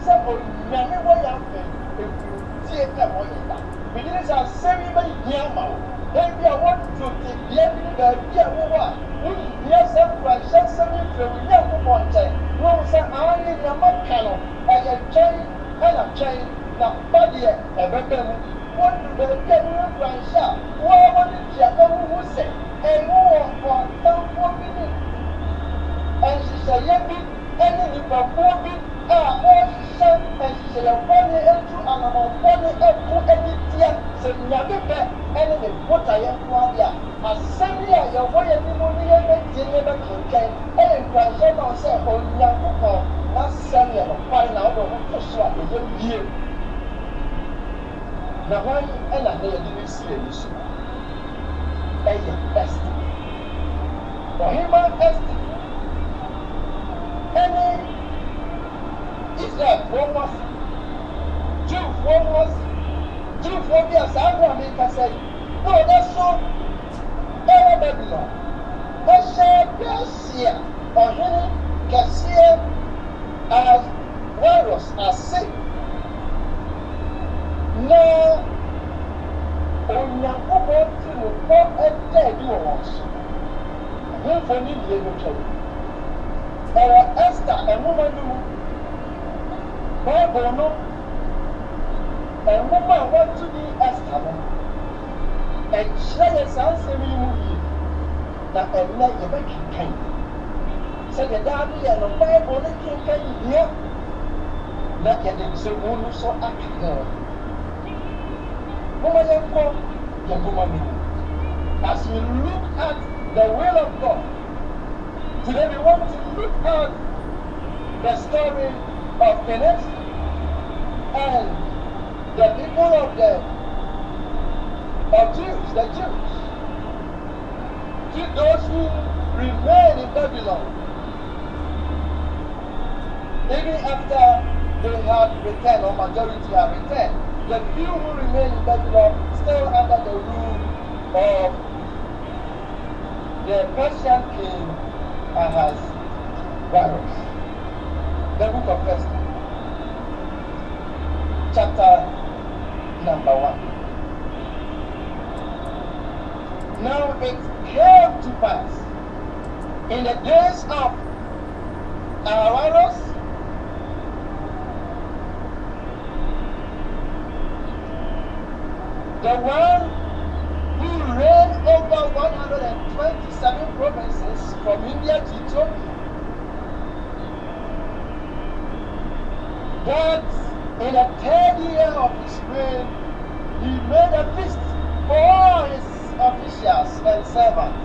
So, Yami, what you have if you see a more than that. Beginners are semi Yama. Maybe I want to take the evidence that Yah. Yes, I shall send you from Yama Monte. No, sir, I need Yama Cano. I get chain and a chain. Now, body, a better. What do the Yama branch out? What did Yama say? And more for some 4 minutes. And she said, Yabi, and if a 4 minutes. All she said, and she said, I'm funny into an amount funny up any tear, said Yabi, and in the what I am for ya. As Samia, your way and the money and the dinner contain, and Grandson said, oh, young, not Samia, but find out who to swap a young year. Now, why and I didn't see an issue. Esther. For him, Esther. Any Israel was Jew for me as Abraham said, no, that's so Babylon. But Persia or him can see as virus as sick. No, on your own to go and dead you was. Who for me, Esther, a woman. Bible no, a woman want to be Esther, and she has answered me that a night you make it kind. Said the daddy and the Bible can kind here. Not yet in so one so accurate. Woman, your woman. As we look at the will of God, today we want to look at the story of Kenneth and the people of the Jews, those who remain in Babylon, even after they have returned, or majority have returned, the few who remain in Babylon still under the rule of the Persian king Ahasuerus. The book of Esther, chapter number 1. Now it came to pass in the days of Ahasuerus, the one who reigned over 127 provinces from India to Ethiopia, that in the 3rd year of his reign, he made a feast for all his officials and servants.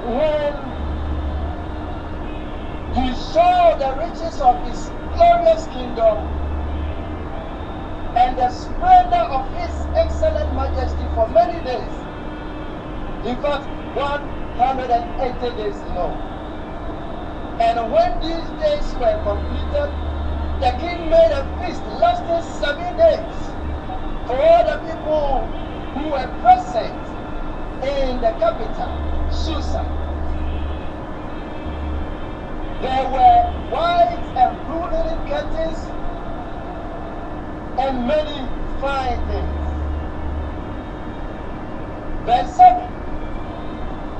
When he saw the riches of his glorious kingdom and the splendor of his excellent majesty for many days, in fact, 180 days long. And when these days were completed, the king made a feast lasting 7 days for all the people who were present in the capital, Susa. There were white and blue linen curtains and many fine things. Verse 7.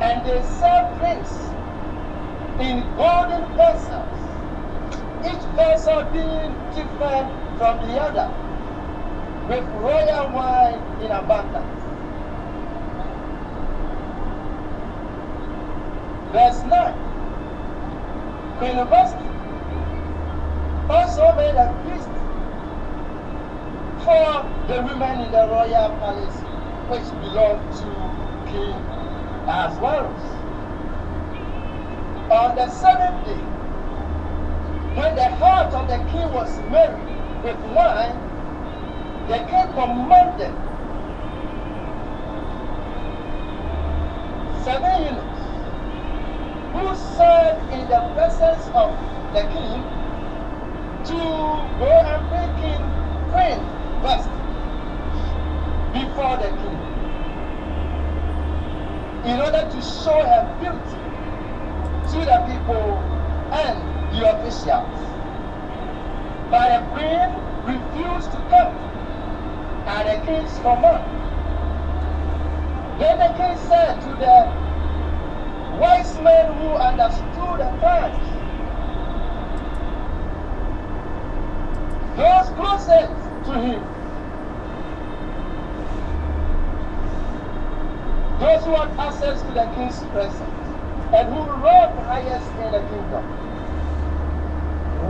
And they served drinks in golden vessels, each vessel being different from the other, with royal wine in abundance. Verse 9. Queen Vashti also made a feast for the women in the royal palace, which belonged to King Ahasuerus. On the 7th day, when the heart of the king was merry with wine, the king commanded 7 eunuchs who served in the presence of the king to go and bring Queen Vashti before the king, in order to show her beauty to the people and the officials. But the queen refused to come at the king's command. Then the king said to the wise men who understood the times, those closest to him, those who had access to the king's presence, and who ruled highest in the kingdom,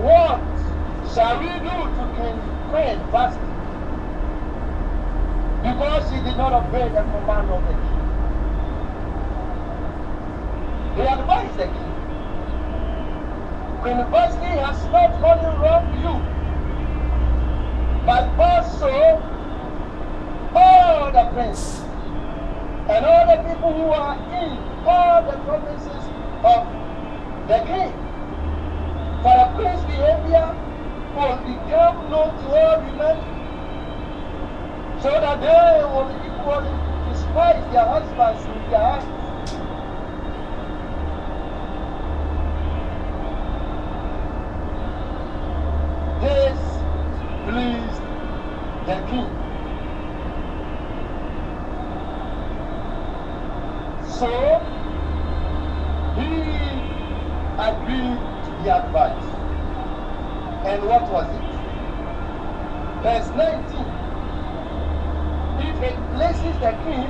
what shall we do to Queen Vashti? Because she did not obey the command of the king. They advised the king, Queen Vashti has not only wronged you, but also all the princes and all the people who are in all the provinces of the king. For the queen's behavior will become known to all women, so that they will equally despise their husbands in their eyes. This pleased the king. So he agreed to the advice. And what was it? Verse 19. If it pleases the king,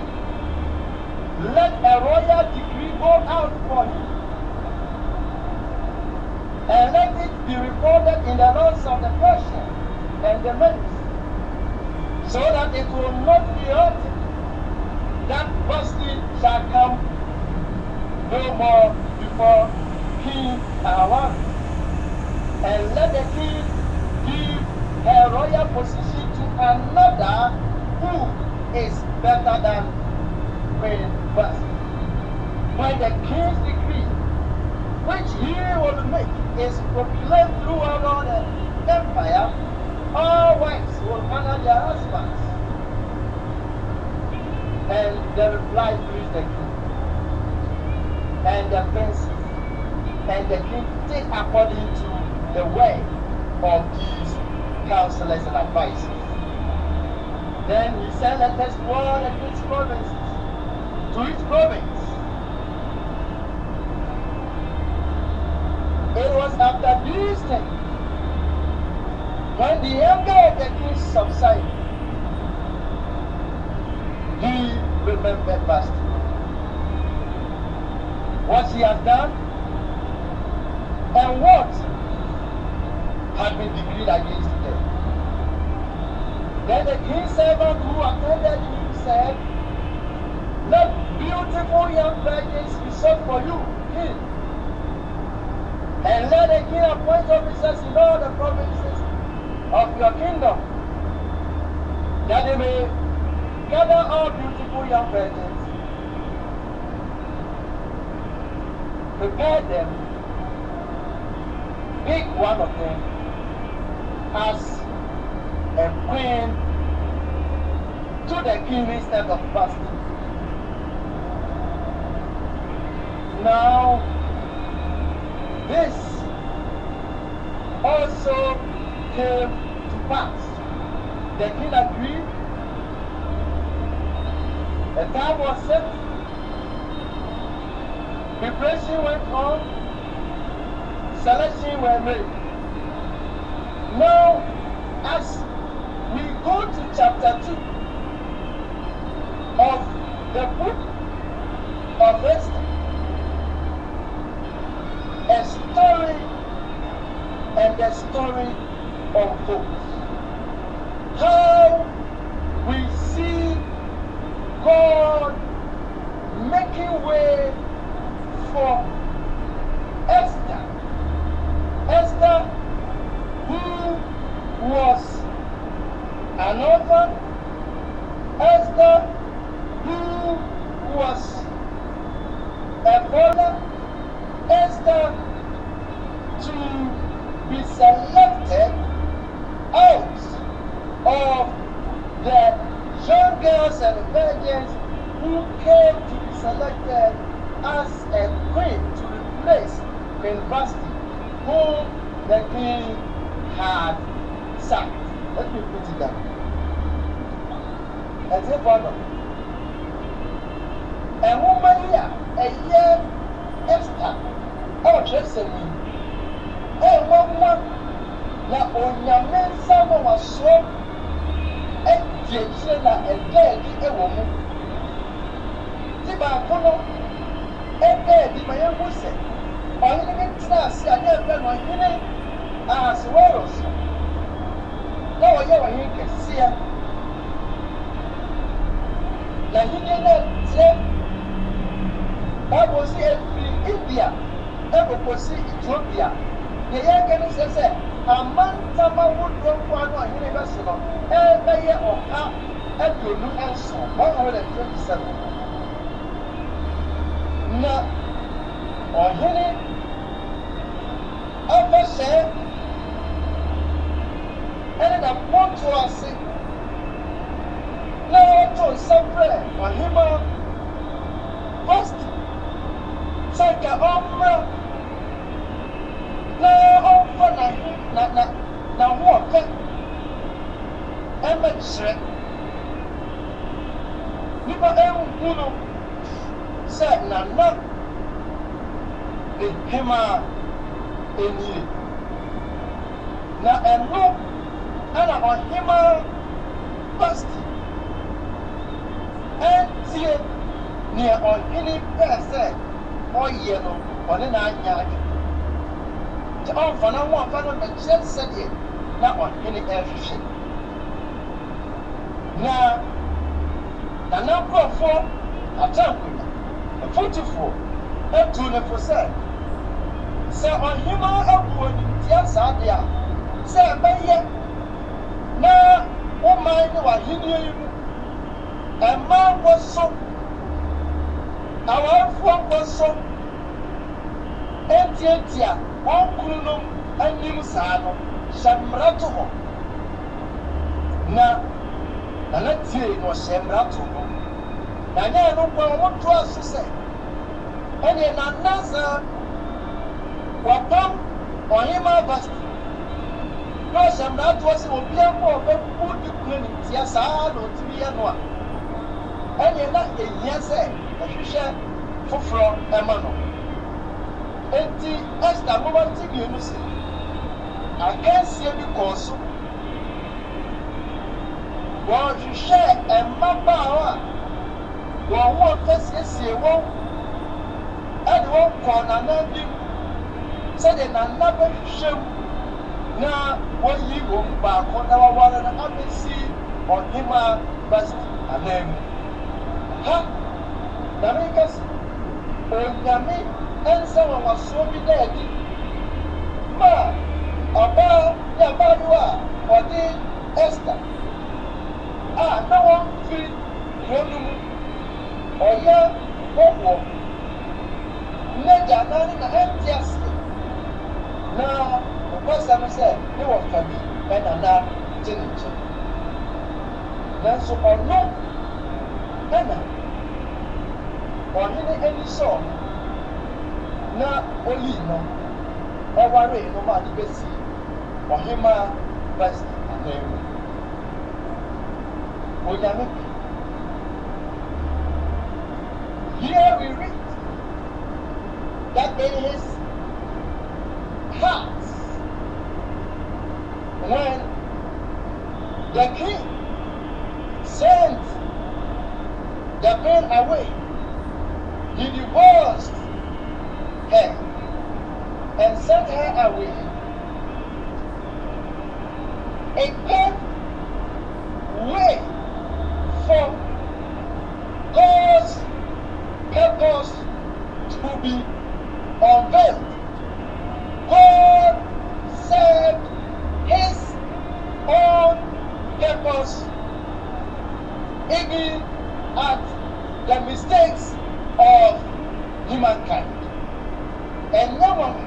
let a royal decree go out for him, and let it be recorded in the laws of the Persians and the Medes, so that it will not be altered, that Vashti shall come no more before King Ahasuerus. And let the king give her royal position to another who is better than Queen Vashti. When the king's decree, which he will make, is proclaimed throughout all the empire, all wives will honor their husbands. And the reply pleased the king and the princes, and the king did according to the way of these counselors and advisors. Then he sent letters to all the king's provinces, to each province. It was after these things, when the anger of the king subsided, he remembered Vashti, what she has done, and what had been decreed against them. Then the king's servant who attended him said, let beautiful young virgins be sought for you, king, and let the king appoint officers in all the provinces of your kingdom, that they may gather all beautiful young virgins, prepare them, pick one of them as a queen to the king instead of Vashti. Now, this also came to pass. The king agreed. The time was set. Preparation went on. Selection were made. Now, as we go to chapter 2 of the book of Esther, a story and the story unfolds. How we see God making way for Esther. Esther, who was an orphan, Esther, who was a father, Esther, to be selected out of the young girls and virgins who came to be selected as a queen to replace Queen Vashti whom the king had sacked. Let me put it down. As a father, a woman here, a year Esther, oh, just a me. Oh, one, now on your men, someone was so, and Jena, and there, a woman. Tiba, Pono, and there, the my young woman. I didn't see I never my hidden as well. Now, you can see her. Now, he didn't say, I was here in India, I was in Ethiopia. The young can say, a man, someone would run one on universal, every year or half, and you look and so 127. Now, or hidden. Upper share, and I want to say, no, to separate or him first. Take a umbrella. No, for now, walk and make sure. You got a said, not the him. Now, and look, and on him, first, and see near on any person or yellow or an eye. The offer no one found the just said it, not on any airship. Now, the number of 4, a temple, a 44, a 2 for sale. So on him, yes, I dare. Say, Bayer, now, oh, my, what he knew, and man was so, our phone was so, and yet, one Kulum and Nimusano, Shamrato. Now, and let's see, it was Shamrato. And I don't want to say, and in another. Wapam on him best. No, some that was a beer for a good clinic, yes, I don't be a one. And you're not a yes, a share for from a mano. And the Esther moment to you, I can't see any cause. Well, you share a mapa. Well, what does yes, you won't? And won't corner. Said in another show. Now, what you won't back on our water and ABC or him, best a name. Ha! The makers, oh, Yami, and someone was so be dead. Ma, about Yabadua or the Esther. Ah, no one feel Yonu or ya, what? Neja, none in the empty. Now, the first time I said, you were coming, and I'm not changing. Now, so or no, Anna, or any song. Now, only no, or worry no matter the best, or him, best, and name. Here we read that in his heart, when the king sent the pain away, he divorced her and sent her away. A paved way for God's purpose to be unveiled. God said his own purpose even at the mistakes of humankind. And no one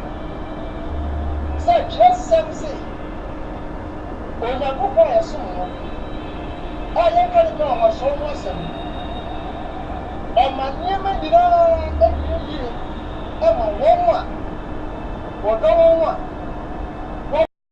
said just something. When you go for a song, I can't go on so much. On my name, I did not every year. I'm a woman. For no